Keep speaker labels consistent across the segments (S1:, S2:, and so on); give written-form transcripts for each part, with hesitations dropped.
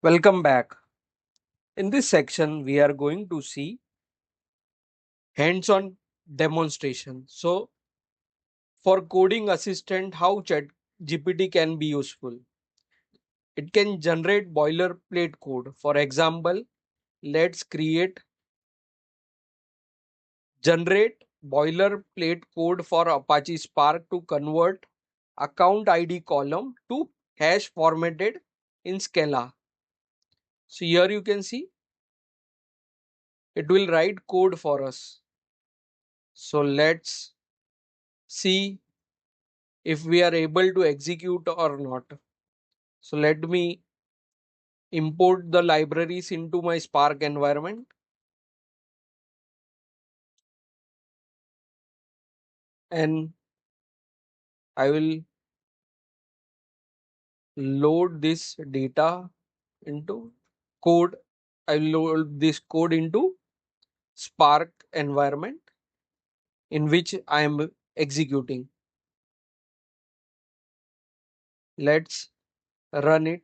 S1: Welcome back. In this section, we are going to see hands-on demonstration. So, for coding assistant, how ChatGPT can be useful. It can generate boilerplate code. For example, let's generate boilerplate code for Apache Spark to convert account ID column to hash formatted in Scala. So here you can see it will write code for us. So let's see if we are able to execute or not. So let me import the libraries into my Spark environment, and I will load this data into code. I will load this code into Spark environment in which I am executing. Let's run it.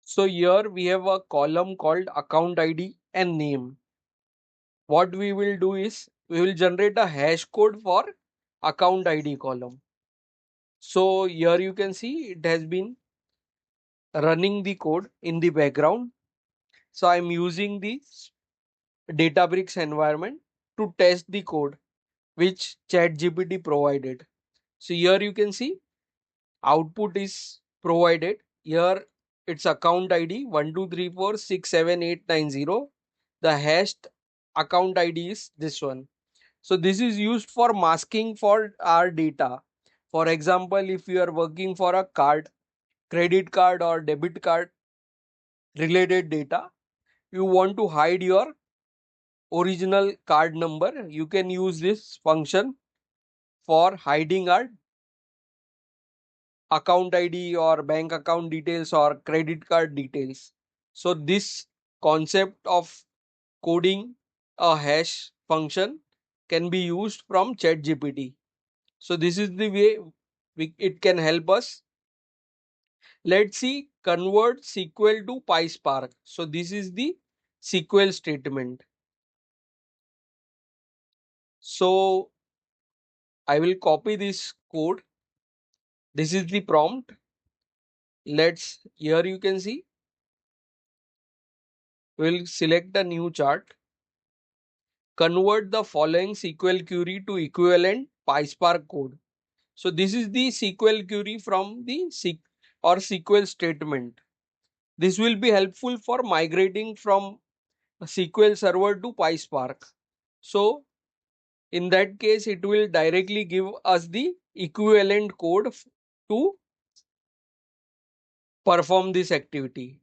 S1: So here we have a column called account ID and name. What we will do is we will generate a hash code for account ID column. So here you can see it has been running the code in the background. So I'm using the Databricks environment to test the code which ChatGPT provided. So here you can see output is provided. Here it's account ID 1234678990. The hashed account ID is this one. So this is used for masking for our data. For example, if you are working for a card, credit card or debit card related data, you want to hide your original card number, you can use this function for hiding our account ID or bank account details or credit card details. So this concept of coding a hash function can be used from ChatGPT. So this is the way it can help us. Let's see convert SQL to PySpark. So this is the SQL statement. So I will copy this code. This is the prompt. Let's here you can see we'll select a new chart. Convert the following SQL query to equivalent PySpark code. So this is the SQL query from the SQL statement. This will be helpful for migrating from a SQL server to PySpark. So in that case, it will directly give us the equivalent code to perform this activity.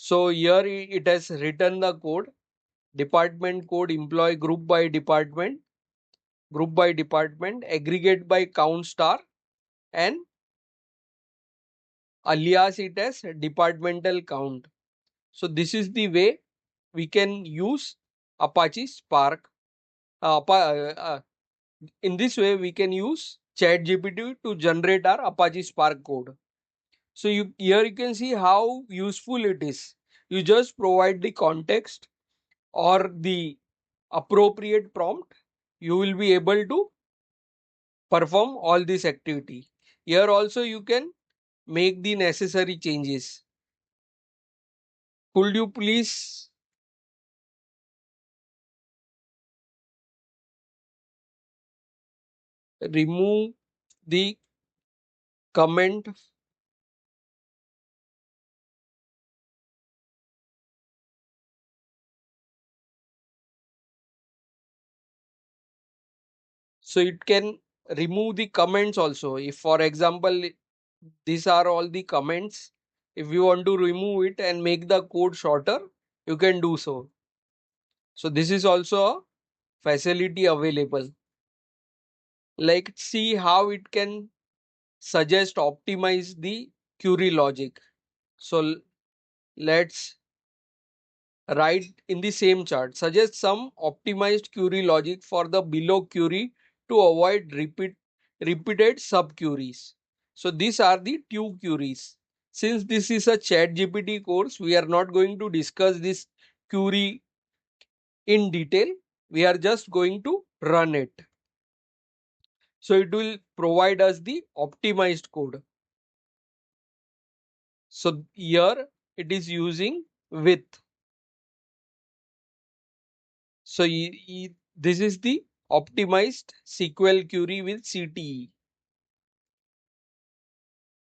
S1: So here it has written the code, department code, employee group by department, aggregate by count star, and alias it as departmental count. So this is the way we can use Apache Spark. In this way, we can use ChatGPT to generate our Apache Spark code. So here you can see how useful it is. You just provide the context or the appropriate prompt. You will be able to perform all this activity. Here also you can make the necessary changes. Could you please remove the comment? So it can remove the comments also. If for example, these are all the comments. If you want to remove it and make the code shorter, you can do so. So this is also a facility available. Like see how it can suggest optimize the query logic. So let's Write in the same chart. Suggest some optimized query logic for the below query to avoid repeated sub queries. So these are the two queries. Since this is a ChatGPT course, we are not going to discuss this query in detail. We are just going to run it. So it will provide us the optimized code. So here it is using with. So this is the optimized SQL query with CTE.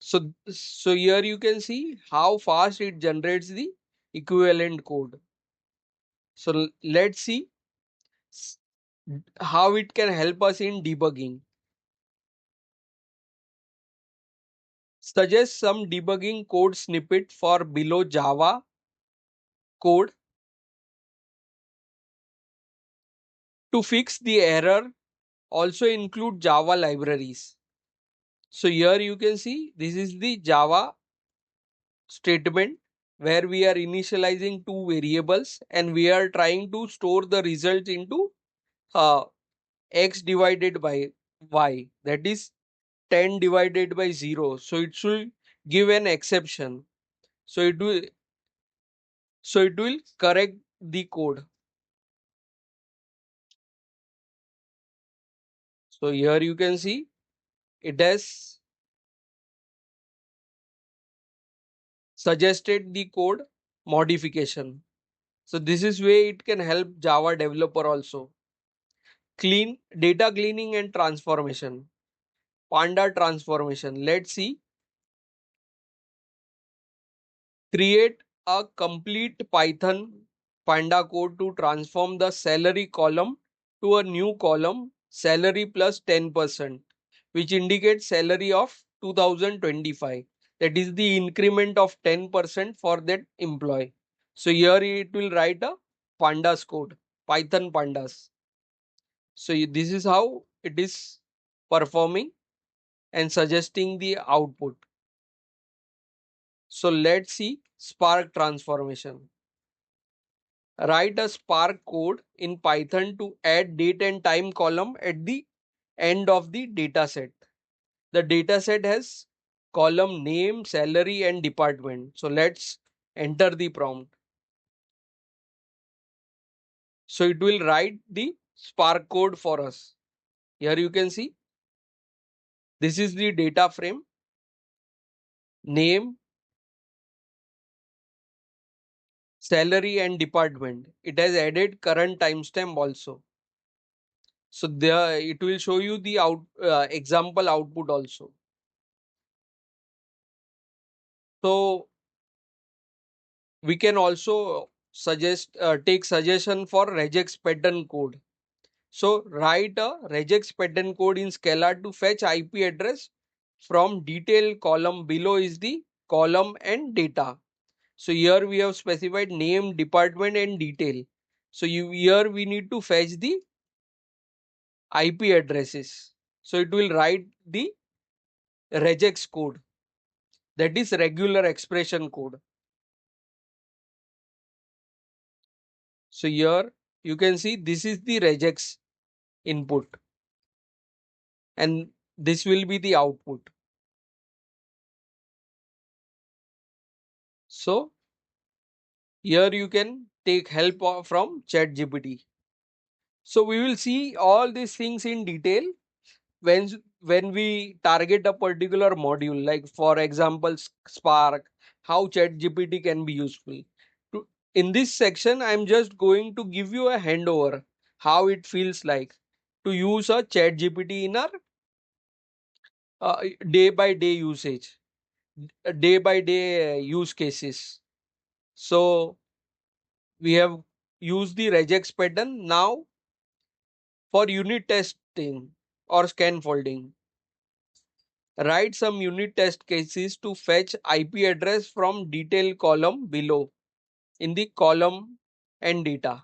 S1: So here you can see how fast it generates the equivalent code. So let's see s- how it can help us in debugging. Suggest some debugging code snippet for below Java code to fix the error. Also include Java libraries. So here you can see this is the Java statement where we are initializing two variables and we are trying to store the result into uh, x divided by y, that is 10 divided by 0. So it should give an exception. So it will correct the code. So here you can see it has suggested the code modification. So this is way it can help Java developer also. Clean data cleaning and transformation. Panda transformation. Let's see. Create a complete Python Panda code to transform the salary column to a new column, salary plus 10%, which indicates salary of 2025. That is the increment of 10% for that employee. So here it will write a pandas code, Python pandas. So this is how it is performing and suggesting the output. So let's see Spark transformation. Write a Spark code in Python to add date and time column at the end of the data set. The data set has column name, salary, and department. So let's enter the prompt. So it will write the Spark code for us. Here you can see this is the data frame, name, salary, and department. It has added current timestamp also. So there it will show you the example output also. So we can also suggest take suggestion for regex pattern code. So write a regex pattern code in Scala to fetch IP address from detail column below is the column and data. So here we have specified name, department and detail. So here we need to fetch the IP addresses. So it will write the regex code, that is regular expression code. So here you can see this is the regex input and this will be the output. So here you can take help from ChatGPT. So we will see all these things in detail when we target a particular module, like for example Spark, how ChatGPT can be useful. In this section, I'm just going to give you a handover how it feels like to use a ChatGPT in our day by day usage, day by day use cases. So we have used the regex pattern now for unit testing or scan folding. Write some unit test cases to fetch IP address from detail column below in the column and data.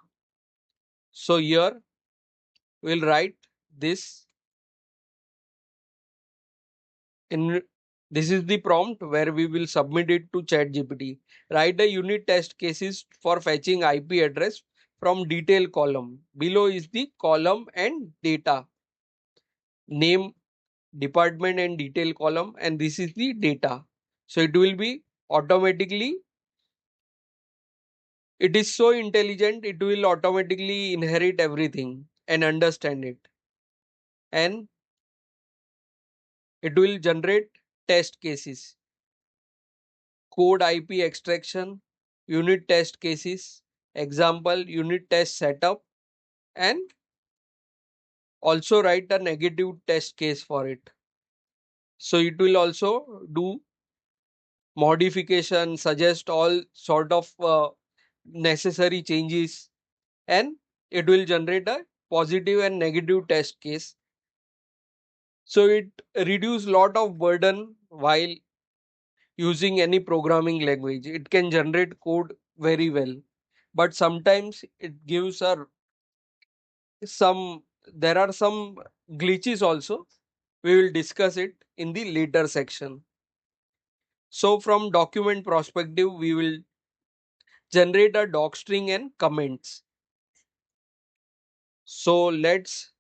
S1: So here we'll write this in This is the prompt where we will submit it to ChatGPT. Write a unit test cases for fetching IP address from detail column. Below is the column and data, name, department and detail column, and this is the data. So it will be automatically, it is so intelligent, it will automatically inherit everything and understand it. And it will generate test cases, code IP extraction, unit test cases, example, unit test setup, and also write a negative test case for it. So it will also do modification, suggest all sort of necessary changes, and it will generate a positive and negative test case. So it reduce lot of burden while using any programming language. It can generate code very well, but sometimes it gives a some, there are some glitches also. We will discuss it in the later section. So from document perspective, we will generate a doc string and comments. So let's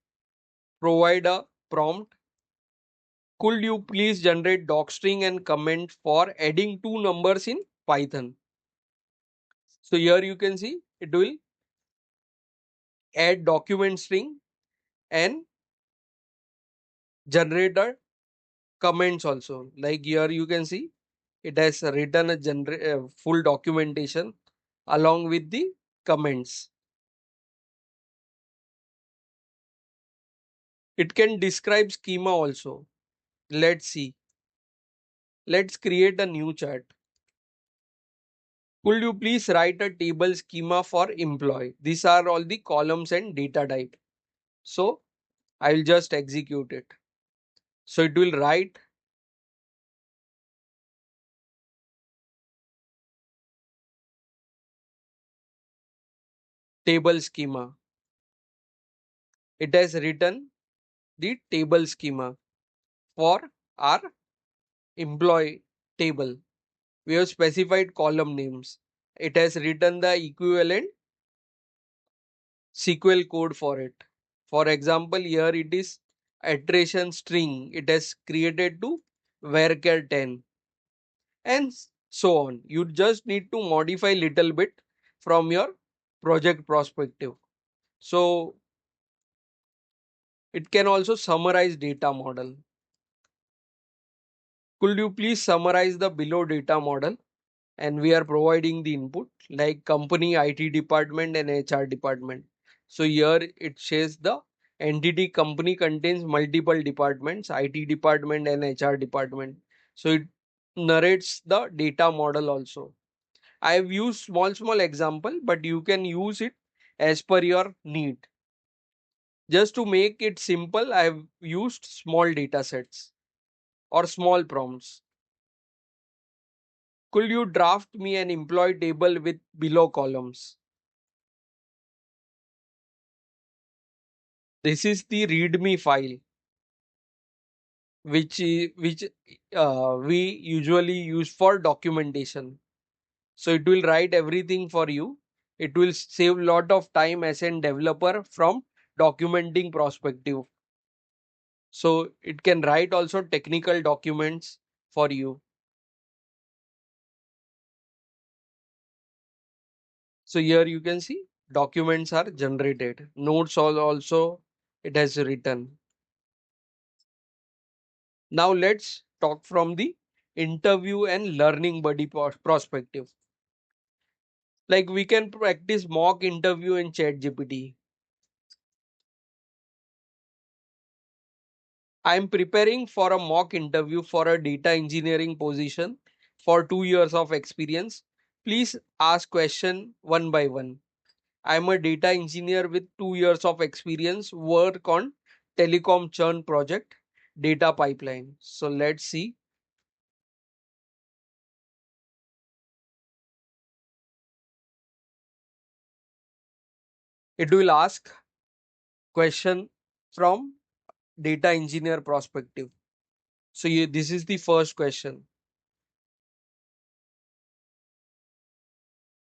S1: provide a prompt. Could you please generate docstring and comment for adding two numbers in Python? So here you can see it will add document string and generate a comments also. Like here you can see it has written a full documentation along with the comments. It can describe schema also. Let's see. Let's create a new chart. Could you please write a table schema for employee? These are all the columns and data type. So I will just execute it. So it will write table schema. It has written the table schema for our employee table. We have specified column names. It has written the equivalent SQL code for it. For example, here it is iteration string. It has created to varchar 10 and so on. You just need to modify little bit from your project perspective. So it can also summarize data model. Could you please summarize the below data model? And we are providing the input like company, IT department and HR department. So here it says the entity company contains multiple departments, IT department and HR department. So it narrates the data model also. I have used small example, but you can use it as per your need. Just to make it simple, I have used small data sets or small prompts. Could you draft me an employee table with below columns? This is the README file, which we usually use for documentation. So it will write everything for you. It will save lot of time as a developer from documenting perspective. So it can write also technical documents for you. So here you can see documents are generated. Notes also it has written. Now let's talk from the interview and learning buddy perspective. Like we can practice mock interview in ChatGPT. I am preparing for a mock interview for a data engineering position for 2 years of experience. Please ask question one by one. I am a data engineer with 2 years of experience, work on telecom churn project, data pipeline. So let's see. It will ask question from data engineer perspective. So this is the first question.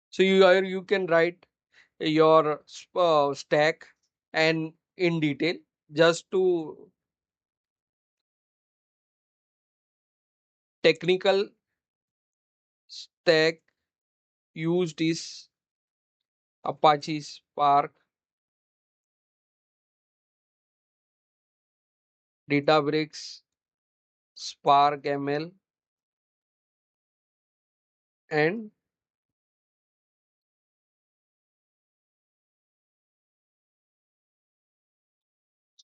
S1: So you can write your stack and in detail just to technical stack used is Apache Spark, Databricks, Spark ML, and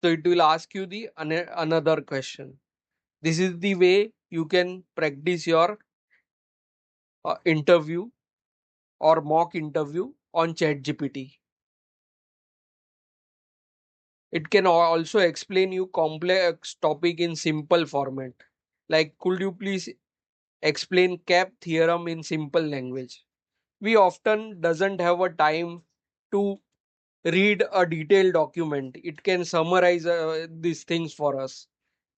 S1: so it will ask you the another question. This is the way you can practice your interview or mock interview on ChatGPT. It can also explain you complex topic in simple format. Like, could you please explain cap theorem in simple language? We often doesn't have a time to read a detailed document. It can summarize these things for us,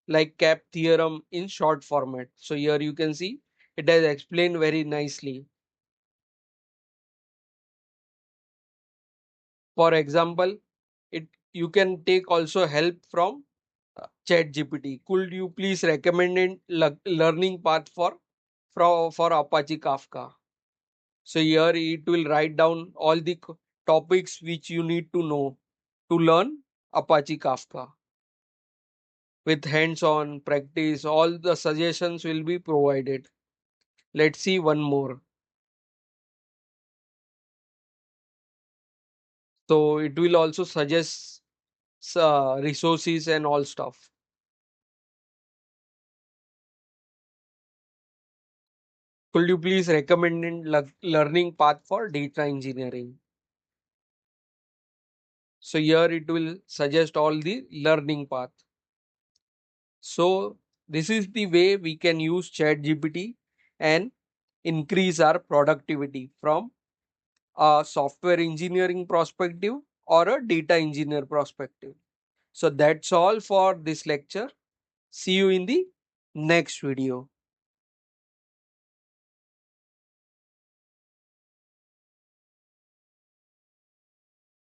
S1: like cap theorem in short format. So here you can see it has explained very nicely. For example, it you can take also help from ChatGPT. Could you please recommend a learning path for Apache Kafka? So here it will write down all the topics which you need to know to learn Apache Kafka. With hands-on practice, all the suggestions will be provided. Let's see one more. So it will also suggest resources and all stuff. Could you please recommend a learning path for data engineering? So here it will suggest all the learning path. So this is the way we can use ChatGPT and increase our productivity from a software engineering perspective or a data engineer perspective. So that's all for this lecture. See you in the next video.